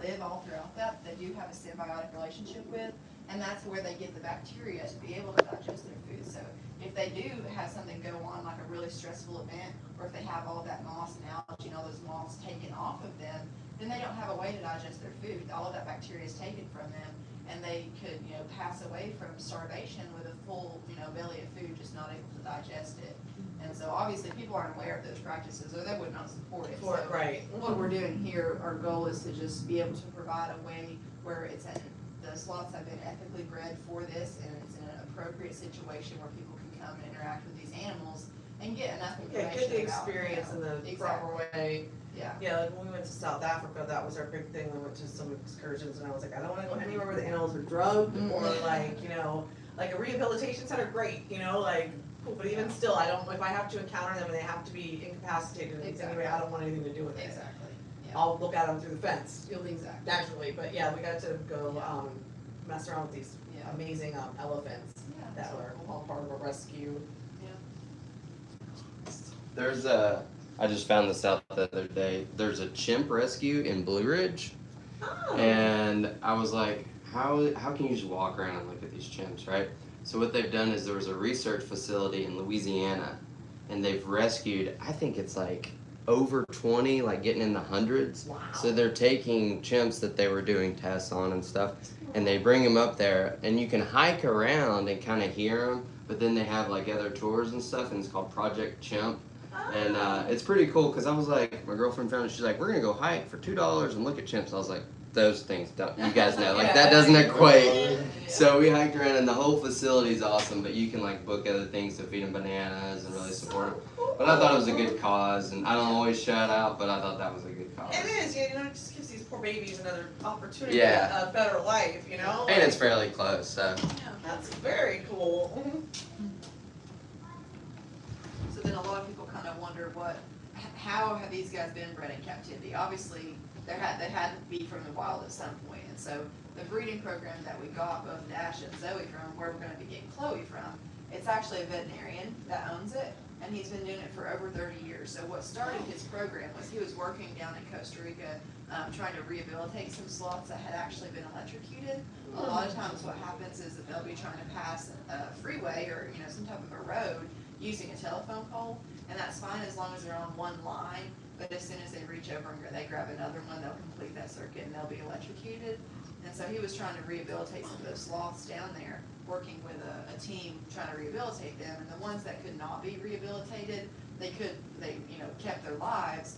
live all throughout that, they do have a symbiotic relationship with, and that's where they get the bacteria to be able to digest their food. So if they do have something go on, like a really stressful event, or if they have all that moss and algae and all those moths taken off of them, then they don't have a way to digest their food. All of that bacteria is taken from them, and they could, pass away from starvation with a full, belly of food, just not able to digest it. And so obviously people aren't aware of those practices, or they would not support it. So Right. What we're doing here, our goal is to just be able to provide a way where the sloths have been ethically bred for this, and it's in an appropriate situation where people can come and interact with these animals and get enough information. Yeah, get the experience in the proper way. Yeah. Yeah, like when we went to South Africa, that was our big thing. We went to some excursions, and I was like, I don't want to go anywhere where the animals are drugged, or like, like a rehabilitation center, great, like, cool. But even still, I don't, if I have to encounter them and they have to be incapacitated in any way, I don't want anything to do with it. Exactly. Yeah. I'll look at them through the fence. Exactly. Naturally, but yeah, we got to go mess around with these amazing elephants that were all part of a rescue. There's I just found this out the other day. There's a chimp rescue in Blue Ridge, and I was like, how can you just walk around and look at these chimps, right? So what they've done is there was a research facility in Louisiana, and they've rescued, I think it's like over 20, like getting in the hundreds. Wow. So they're taking chimps that they were doing tests on and stuff, and they bring them up there, and you can hike around and kind of hear them, but then they have like other tours and stuff, and it's called Project Chimp. And it's pretty cool, because I was like, my girlfriend found it, she's like, we're going to go hike for $2 and look at chimps. I was like, those things don't, you guys know, like that doesn't equate. So we hiked around, and the whole facility's awesome, but you can like book other things to feed them bananas and really support them. But I thought it was a good cause, and I don't always shout out, but I thought that was a good cause. It is, it just gives these poor babies another opportunity at a better life, And it's fairly close, so. Yeah, that's very cool. So then a lot of people kind of wonder how have these guys been bred in captivity? Obviously, they had to be from the wild at some point, and so the breeding program that we got both Dash and Zoe from, where we're going to be getting Chloe from, it's actually a veterinarian that owns it, and he's been doing it for over 30 years. So what started his program was he was working down in Costa Rica, trying to rehabilitate some sloths that had actually been electrocuted. A lot of times what happens is that they'll be trying to pass a freeway or some type of a road using a telephone pole, and that's fine as long as they're on one line, but as soon as they reach over and they grab another one, they'll complete that circuit and they'll be electrocuted. And so he was trying to rehabilitate some of those sloths down there, working with a team trying to rehabilitate them, and the ones that could not be rehabilitated, they kept their lives,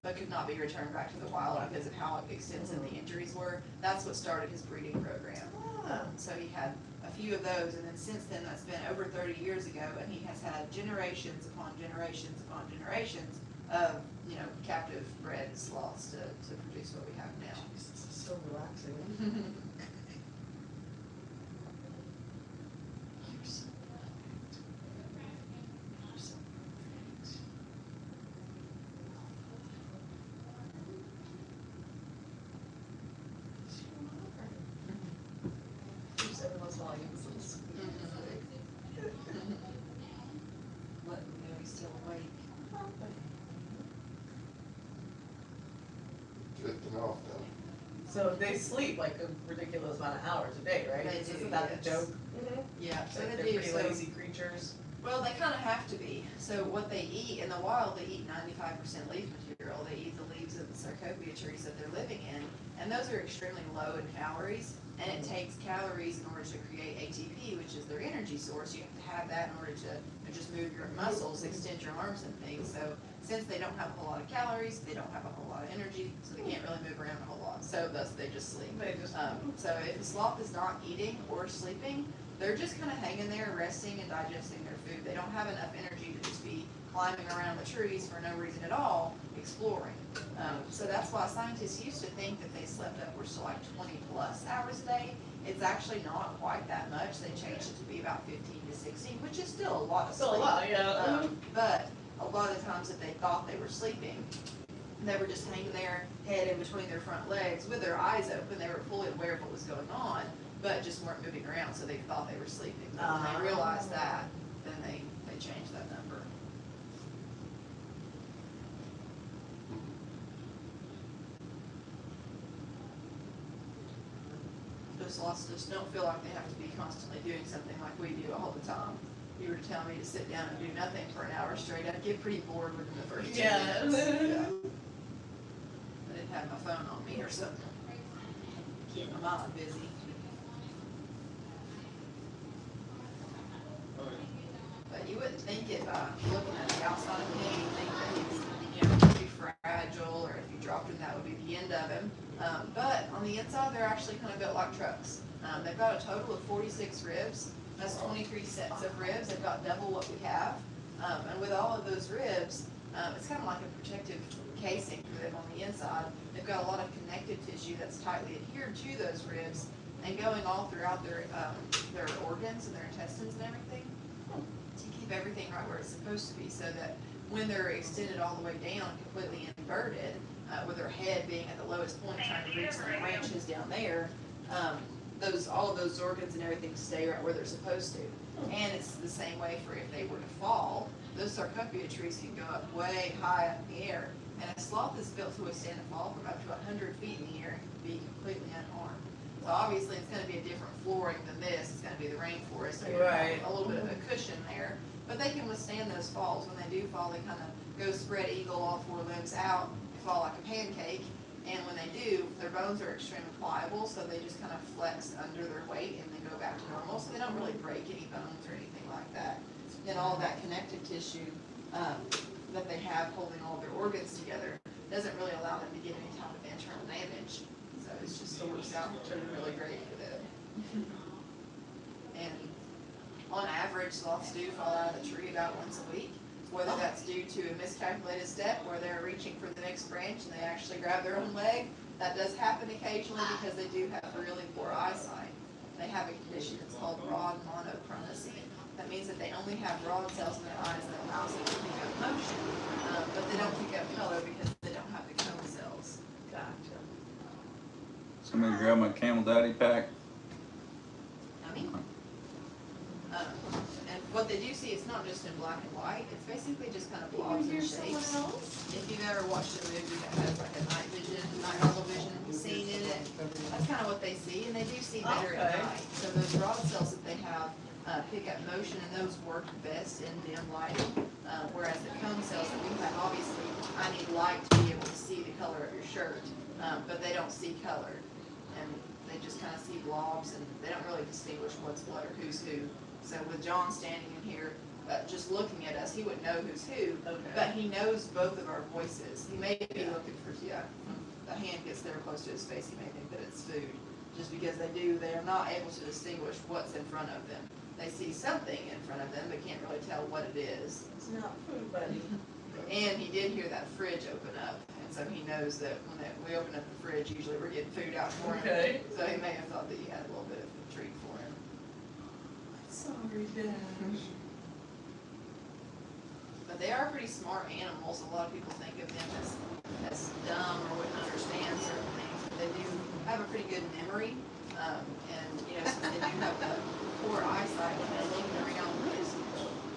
but could not be returned back to the wild because of how extensive the injuries were. That's what started his breeding program. So he had a few of those, and then since then, that's been over 30 years ago, and he has had generations upon generations upon generations of captive bred sloths to produce what we have now. This is so relaxing. So they sleep like a ridiculous amount of hours a day, right? They do, Isn't that the joke? Yeah, so Like they they're do. pretty lazy creatures. Well, they kind of have to be. So what they eat in the wild, they eat 95% leaf material. They eat the leaves of the sarcopia trees that they're living in, and those are extremely low in calories. And it takes calories in order to create ATP, which is their energy source. You have to have that in order to just move your muscles, extend your arms and things. So since they don't have a whole lot of calories, they don't have a whole lot of energy, so they can't really move around a whole lot. So thus they just sleep. So if a sloth is not eating or sleeping, they're just kind of hanging there, resting and digesting their food. They don't have enough energy to just be climbing around the trees for no reason at all, exploring. So that's why scientists used to think that they slept upwards to like 20 plus hours a day. It's actually not quite that much. They changed it to be about 15 to 16, which is still a lot of sleep. Still a lot, yeah. But a lot of the times that they thought they were sleeping, they were just hanging their head in between their front legs with their eyes open. They were fully aware of what was going on, but just weren't moving around, so they thought they were sleeping. But when they realized that, then they changed that number. the sloths just don't feel like they have to be constantly doing something like we do all the time. If you were to tell me to sit down and do nothing for an hour straight, I'd get pretty bored within the first 2 minutes. Yeah. I didn't have my phone on me or something. Keep my mind busy. But you wouldn't think it by looking at the outside of him, you'd think that he's, pretty fragile, or if you dropped him, that would be the end of him. But on the inside, they're actually kind of built like trucks. They've got a total of 46 ribs. That's 23 sets of ribs. They've got double what we have. And with all of those ribs, it's kind of like a protective casing for them on the inside. They've got a lot of connective tissue that's tightly adhered to those ribs and going all throughout their organs and their intestines and everything to keep everything right where it's supposed to be, so that when they're extended all the way down, completely inverted, with their head being at the lowest point trying to reach the branches down there, all of those organs and everything stay right where they're supposed to. And it's the same way for if they were to fall, those sarcopia trees can go up way high up in the air. And a sloth is built to withstand a fall from up to 100 feet in the air and can be completely unharmed. So obviously it's gonna be a different flooring than this, it's gonna be the rainforest, so you're gonna have a little bit of a cushion there. But they can withstand those falls. When they do fall, they kind of go spread eagle, all four limbs out, they fall like a pancake. And when they do, their bones are extremely pliable, so they just kind of flex under their weight and they go back to normal. So they don't really break any bones or anything like that. Then all of that connective tissue that they have holding all their organs together doesn't really allow them to get any type of internal damage. So it just works out really great for them. And on average, sloths do fall out of the tree about once a week. Whether that's due to a miscalculated step where they're reaching for the next branch and they actually grab their own leg. That does happen occasionally because they do have really poor eyesight. They have a condition that's called rod monochromacy. That means that they only have rod cells in their eyes that allows them to pick up motion, but they don't pick up color because they don't have the cone cells. Gotcha. Somebody grab my Camel Daddy pack. Yummy. And what they do see, it's not just in black and white, it's basically just kind of blobs and shapes. If you've ever watched a movie that has like a night level vision scene in it, that's kind of what they see, and they do see better at night. So those rod cells that they have pick up motion, and those work best in dim lighting, whereas the cone cells that we have, obviously, I need light to be able to see the color of your shirt, but they don't see color, and they just kind of see blobs, and they don't really distinguish what's what or who's who. So with John standing in here, just looking at us, he wouldn't know who's who, but he knows both of our voices. He may be looking for, the hand gets there close to his face, he may think that it's food, just because they are not able to distinguish what's in front of them. They see something in front of them, but can't really tell what it is. It's not food, buddy. And he did hear that fridge open up, and so he knows that when we open up the fridge, usually we're getting food out for him. Okay. So he may have thought that you had a little bit of a treat for him. Sorry, Dash. But they are pretty smart animals. A lot of people think of them as dumb or wouldn't understand certain things, but they do have a pretty good memory. And since they do have the poor eyesight when they're looking around, just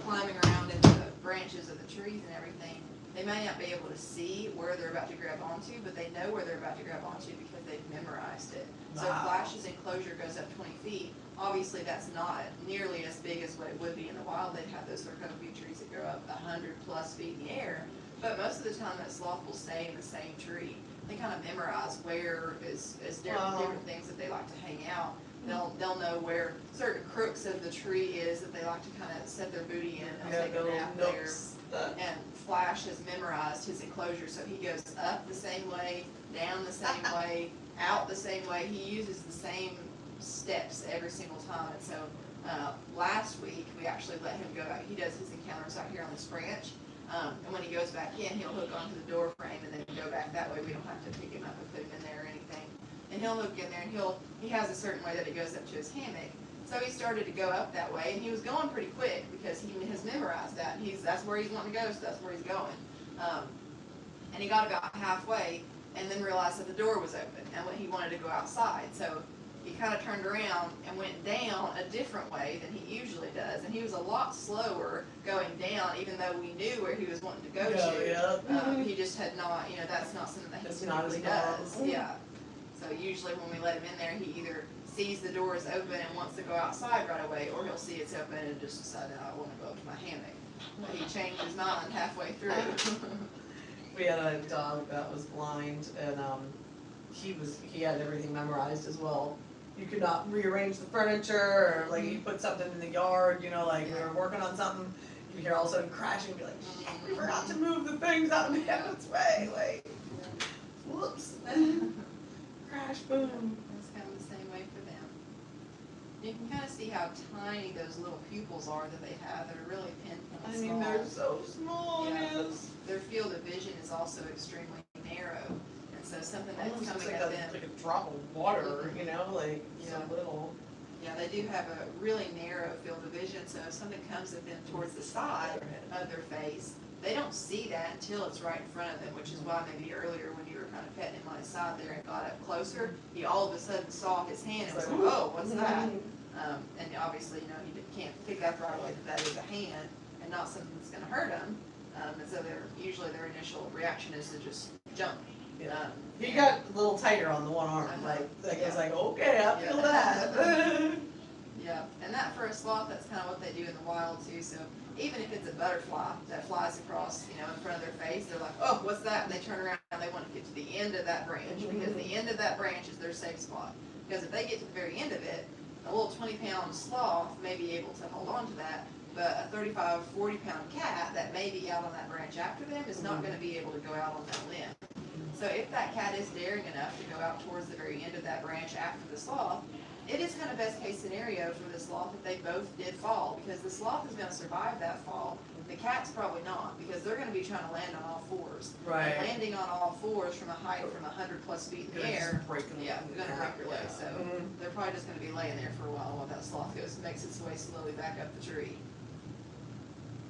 climbing around in the branches of the trees and everything, they may not be able to see where they're about to grab onto, but they know where they're about to grab onto because they've memorized it. So if Flash's enclosure goes up 20 feet, obviously that's not nearly as big as what it would be in the wild. They'd have those sarcopia trees that grow up 100+ feet in the air. But most of the time that sloth will stay in the same tree. They kind of memorize where is different things that they like to hang out. They'll know where certain crooks of the tree is that they like to kind of set their booty in. They'll take a nap there. And Flash has memorized his enclosure, so he goes up the same way, down the same way, out the same way. He uses the same steps every single time. And so last week we actually let him go out. He does his encounters out here on this branch. And when he goes back in, he'll hook onto the door frame and then go back that way. We don't have to pick him up and put him in there or anything. And he'll hook in there, and he has a certain way that he goes up to his hammock. So he started to go up that way, and he was going pretty quick because he has memorized that. That's where he's wanting to go, so that's where he's going. And he got about halfway, and then realized that the door was open, and he wanted to go outside. So he kind of turned around and went down a different way than he usually does. And he was a lot slower going down, even though we knew where he was wanting to go to. Yeah. He just had not, that's not something that he It's not typically as does. long. Yeah. So So usually when we let him in there, he either sees the door is open and wants to go outside right away, or he'll see it's open and just decide, I want to go up to my hammock. But he changed his mind halfway through. We had a dog that was blind, and he had everything memorized as well. You could not rearrange the furniture, or like you put something in the yard, you know, like we were working on something, you hear all of a sudden crashing, and be like, shit, we forgot to move the things out of the hammock's way, like, whoops, crash, boom. It's kind of the same way for them. You can kind of see how tiny those little pupils are that they have. They're really pinpoint I small. mean, they're so small, Yeah. yes. Their field of vision is also extremely narrow, and so something that's Almost looks coming like at them. like a drop of water, you know, like so Yeah. little. Yeah, they do have a really narrow field of vision, so if something comes at them towards the side of their face, they don't see that until it's right in front of them, which is why maybe earlier when you were kind of petting him on his side there and got up closer, he all of a sudden saw his hand and was like, oh, what's that? And obviously, you know, he can't pick up right away that that is a hand and not something that's gonna hurt him. And so usually their initial reaction is to just jump. Yeah. He and- got a little tighter on the one arm, it was like, okay, I feel that. Yeah, and that for a sloth, that's kind of what they do in the wild too, so even if it's a butterfly that flies across, you know, in front of their face, they're like, oh, what's that? And they turn around and they want to get to the end of that branch, because the end of that branch is their safe spot. Because if they get to the very end of it, a little 20-pound sloth may be able to hold on to that, but a 35, 40-pound cat that may be out on that branch after them is not gonna be able to go out on that limb. So if that cat is daring enough to go out towards the very end of that branch after the sloth, it is kind of best case scenario for the sloth if they both did fall, because the sloth is gonna survive that fall. The cat's probably not, because they're gonna be trying to land on all fours. Right. And landing on all fours from a height from 100+ feet in the Gonna just air, break them. yeah, they're gonna break your leg, so Mhm. they're probably just gonna be laying there for a while that sloth makes its way slowly back up the tree.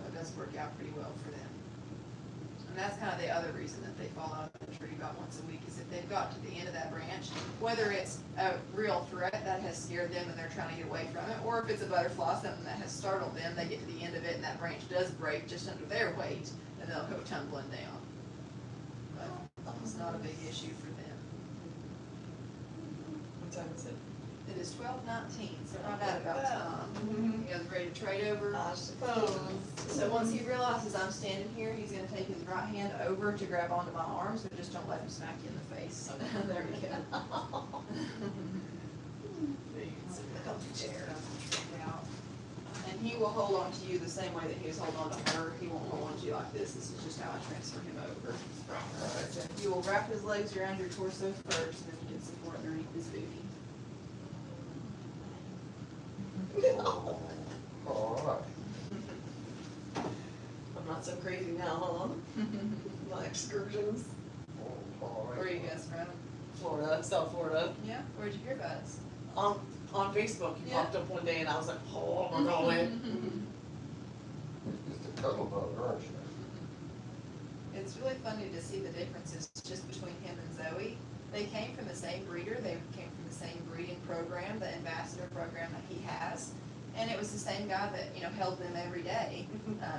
But it does work out pretty well for them. And that's kind of the other reason that they fall out of the tree about once a week, is if they've got to the end of that branch, whether it's a real threat that has scared them and they're trying to get away from it, or if it's a butterfly, something that has startled them, they get to the end of it and that branch does break just under their weight, and they'll go tumbling down. But it's not a big issue for them. What time is it? It is 12:19, so right at about time. Mhm. You guys ready to trade over? I suppose. So once he realizes I'm standing here, he's gonna take his right hand over to grab onto my arms, but just don't let him smack you in the face. There we go. You can sit in the comfy chair. And he will hold on to you the same way that he was holding on to her. He won't hold on to you like this. This is just how I transfer him over. So you will wrap his legs around your torso first, and then you can support underneath his booty. Alright. I'm not so crazy now, huh? My excursions. Where are you guys from? Florida, South Florida. Yeah? Where'd you hear about us? On Facebook, you Yeah. popped up one day and I was like, oh, we're going. Just a cuddle bug, aren't you? It's really funny to see the differences just between him and Zoe. They came from the same breeder, they came from the same breeding program, the ambassador program that he has. And it was the same guy that, you know, held them every day,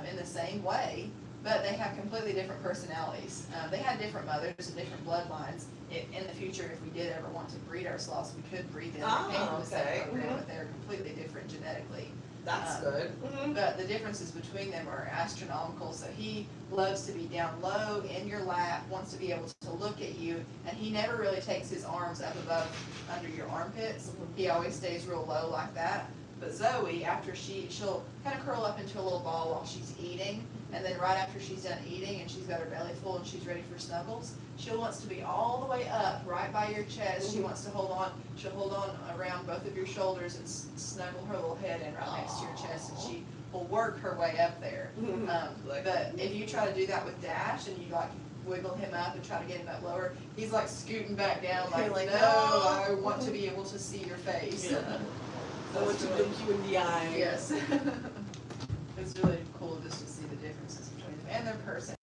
in the same way, but they have completely different personalities. They had different mothers and different bloodlines. In the future, if we did ever want to breed our sloths, we could breed them. They came from the same okay. program, but they're completely different genetically. That's good. But the differences between them are astronomical. So he loves to be down low in your lap, wants to be able to look at you, and he never really takes his arms up above under your armpits. He always stays real low like that. But Zoe, after she'll kind of curl up into a little ball while she's eating, and then right after she's done eating and she's got her belly full and she's ready for snuggles, she wants to be all the way up, right by your chest. She wants to she'll hold on around both of your shoulders and snuggle her little head in right next to your chest, and she will work her way up there. But if you try to do that with Dash and you like wiggle him up and try to get him up lower, he's like scooting back down like, Like, no, no. I want to be able to see your face. Yeah. I want to blink you in the eye. Yes. It's really cool just to see the differences between them and their personalities.